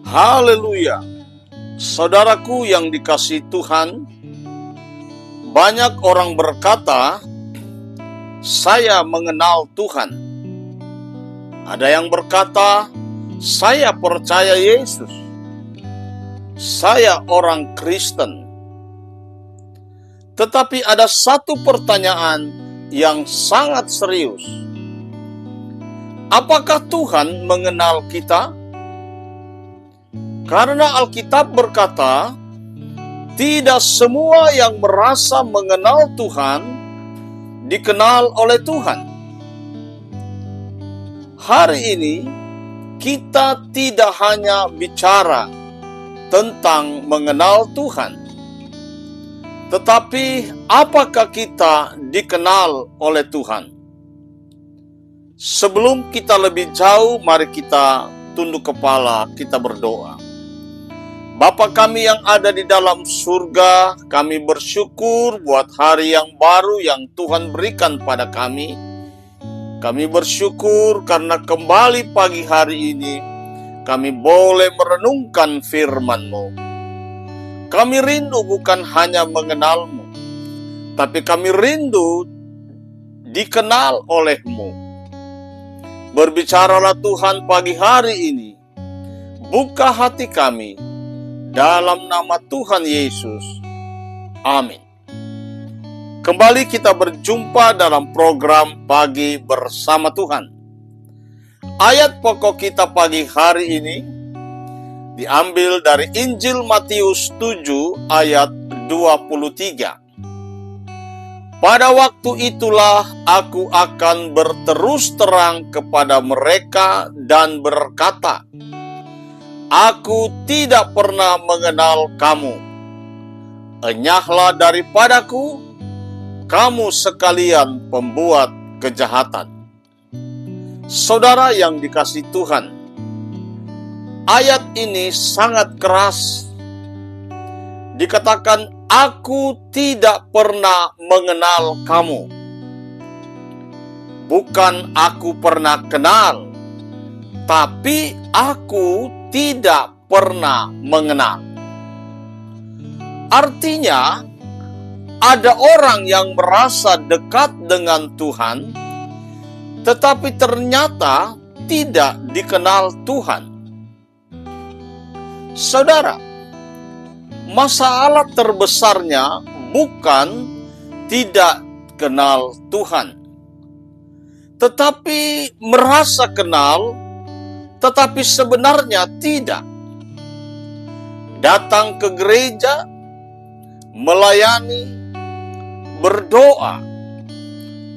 Haleluya. Saudaraku yang dikasihi Tuhan, banyak orang berkata, saya mengenal Tuhan. Ada yang berkata, saya percaya Yesus. Saya orang Kristen. Tetapi ada satu pertanyaan yang sangat serius. Apakah Tuhan mengenal kita? Karena Alkitab berkata, tidak semua yang merasa mengenal Tuhan dikenal oleh Tuhan. Hari ini kita tidak hanya bicara tentang mengenal Tuhan, tetapi apakah kita dikenal oleh Tuhan? Sebelum kita lebih jauh, mari kita tunduk kepala, kita berdoa. Bapa kami yang ada di dalam surga, kami bersyukur buat hari yang baru yang Tuhan berikan pada kami. Kami bersyukur karena kembali pagi hari ini, kami boleh merenungkan firman-Mu. Kami rindu bukan hanya mengenal-Mu, tapi kami rindu dikenal oleh-Mu. Berbicaralah Tuhan pagi hari ini, buka hati kami, dalam nama Tuhan Yesus. Amin. Kembali kita berjumpa dalam program Pagi Bersama Tuhan. Ayat pokok kita pagi hari ini diambil dari Injil Matius 7 ayat 23. Pada waktu itulah aku akan berterus terang kepada mereka dan berkata, aku tidak pernah mengenal kamu. Enyahlah daripadaku, kamu sekalian pembuat kejahatan. Saudara yang dikasihi Tuhan, ayat ini sangat keras. Dikatakan, aku tidak pernah mengenal kamu. Bukan aku pernah kenal, tapi aku tidak pernah mengenal. Artinya, ada orang yang merasa dekat dengan Tuhan, tetapi ternyata tidak dikenal Tuhan. Saudara, masalah terbesarnya bukan tidak kenal Tuhan, tetapi merasa kenal, tetapi sebenarnya tidak. Datang ke gereja, melayani, berdoa,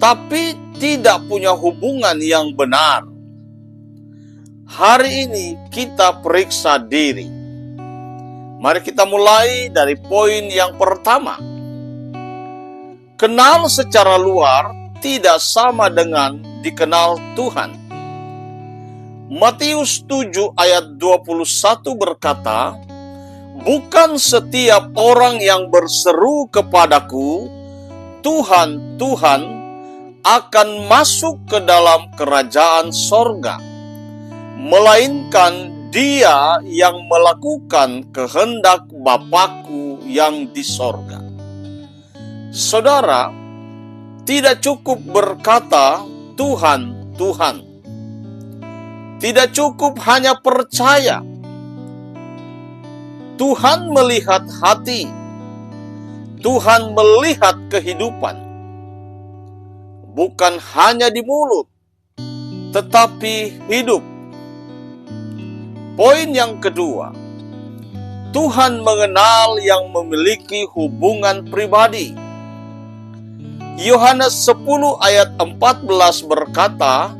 tapi tidak punya hubungan yang benar. Hari ini kita periksa diri. Mari kita mulai dari poin yang pertama. Kenal secara luar tidak sama dengan dikenal Tuhan. Matius 7 ayat 21 berkata, bukan setiap orang yang berseru kepadaku, Tuhan, Tuhan, akan masuk ke dalam kerajaan sorga, melainkan dia yang melakukan kehendak Bapa-Ku yang di sorga. Saudara, tidak cukup berkata, Tuhan, Tuhan. Tidak cukup hanya percaya. Tuhan melihat hati. Tuhan melihat kehidupan. Bukan hanya di mulut, tetapi hidup. Poin yang kedua, Tuhan mengenal yang memiliki hubungan pribadi. Yohanes 10 ayat 14 berkata,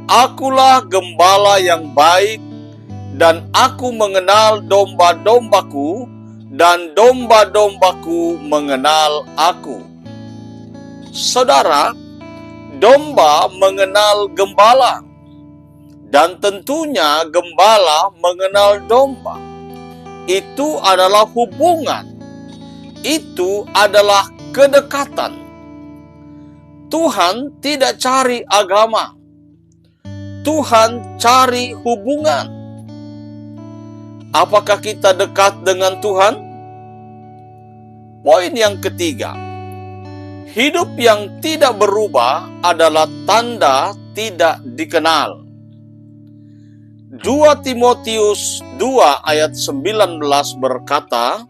akulah gembala yang baik, dan aku mengenal domba-dombaku, dan domba-dombaku mengenal aku. Saudara, domba mengenal gembala, dan tentunya gembala mengenal domba. Itu adalah hubungan. Itu adalah kedekatan. Tuhan tidak cari agama. Tuhan cari hubungan. Apakah kita dekat dengan Tuhan? Poin yang ketiga, hidup yang tidak berubah adalah tanda tidak dikenal. 2 Timotius 2 ayat 19 berkata,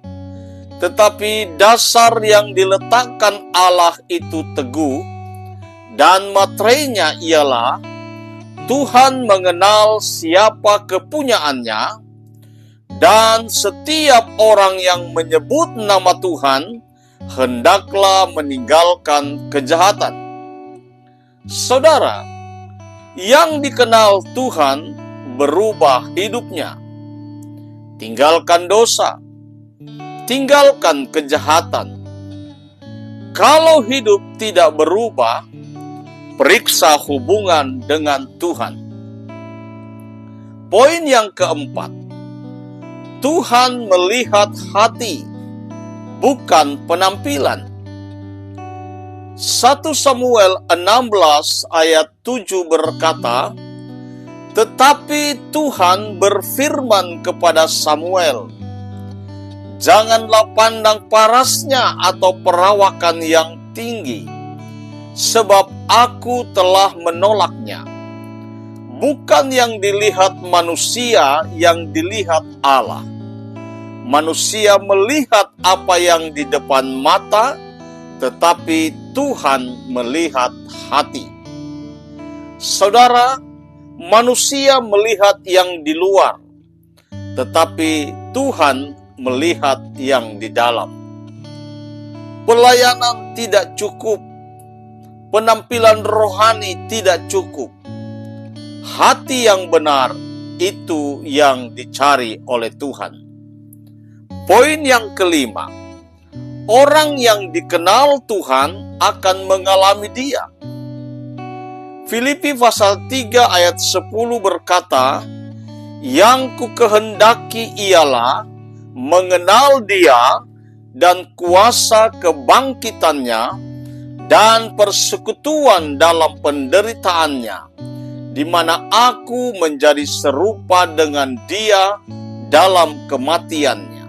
tetapi dasar yang diletakkan Allah itu teguh, dan materainya ialah Tuhan mengenal siapa kepunyaannya, dan setiap orang yang menyebut nama Tuhan hendaklah meninggalkan kejahatan. Saudara, yang dikenal Tuhan berubah hidupnya. Tinggalkan dosa, tinggalkan kejahatan. Kalau hidup tidak berubah, periksa hubungan dengan Tuhan. Poin yang keempat, Tuhan melihat hati, bukan penampilan. 1 Samuel 16 ayat 7 berkata, tetapi Tuhan berfirman kepada Samuel, janganlah pandang parasnya atau perawakan yang tinggi, sebab aku telah menolaknya. Bukan yang dilihat manusia, yang dilihat Allah. Manusia melihat apa yang di depan mata, tetapi Tuhan melihat hati. Saudara, manusia melihat yang di luar, tetapi Tuhan melihat yang di dalam. Pelayanan tidak cukup, penampilan rohani tidak cukup. Hati yang benar itu yang dicari oleh Tuhan. Poin yang kelima, orang yang dikenal Tuhan akan mengalami Dia. Filipi pasal 3 ayat 10 berkata, yang kukehendaki ialah mengenal Dia dan kuasa kebangkitannya dan persekutuan dalam penderitaannya, di mana aku menjadi serupa dengan Dia dalam kematiannya.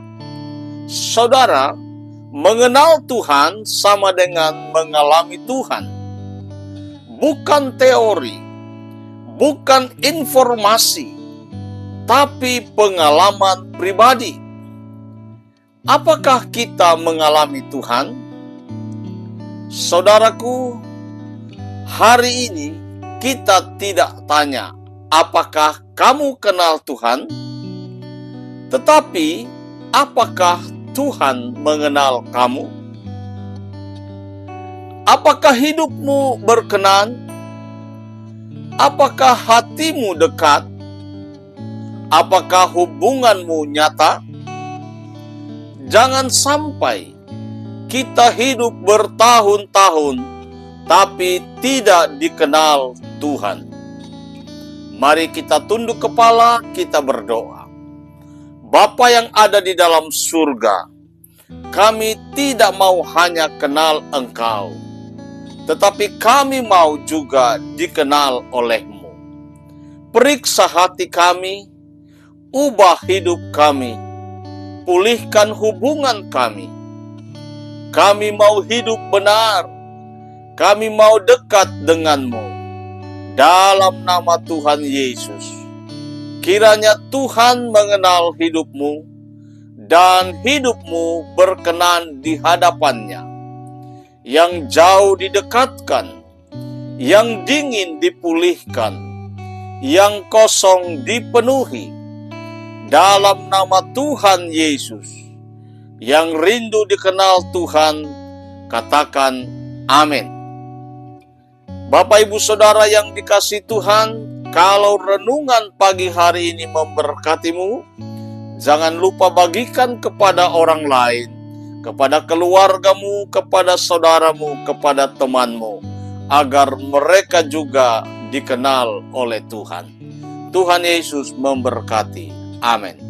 Saudara, mengenal Tuhan sama dengan mengalami Tuhan. Bukan teori, bukan informasi, tapi pengalaman pribadi. Apakah kita mengalami Tuhan? Saudaraku, hari ini kita tidak tanya, apakah kamu kenal Tuhan? Tetapi, apakah Tuhan mengenal kamu? Apakah hidupmu berkenan? Apakah hatimu dekat? Apakah hubunganmu nyata? Jangan sampai kita hidup bertahun-tahun tapi tidak dikenal Tuhan. Mari kita tunduk kepala, kita berdoa. Bapa yang ada di dalam surga, kami tidak mau hanya kenal Engkau, tetapi kami mau juga dikenal oleh-Mu. Periksa hati kami, ubah hidup kami, pulihkan hubungan kami. Kami mau hidup benar, kami mau dekat dengan-Mu. Dalam nama Tuhan Yesus, kiranya Tuhan mengenal hidup-Mu, dan hidup-Mu berkenan di hadapan-Nya. Yang jauh didekatkan, yang dingin dipulihkan, yang kosong dipenuhi. Dalam nama Tuhan Yesus, yang rindu dikenal Tuhan, katakan amin. Bapak Ibu Saudara yang dikasihi Tuhan, kalau renungan pagi hari ini memberkatimu, jangan lupa bagikan kepada orang lain, kepada keluargamu, kepada saudaramu, kepada temanmu, agar mereka juga dikenal oleh Tuhan. Tuhan Yesus memberkati. Amin.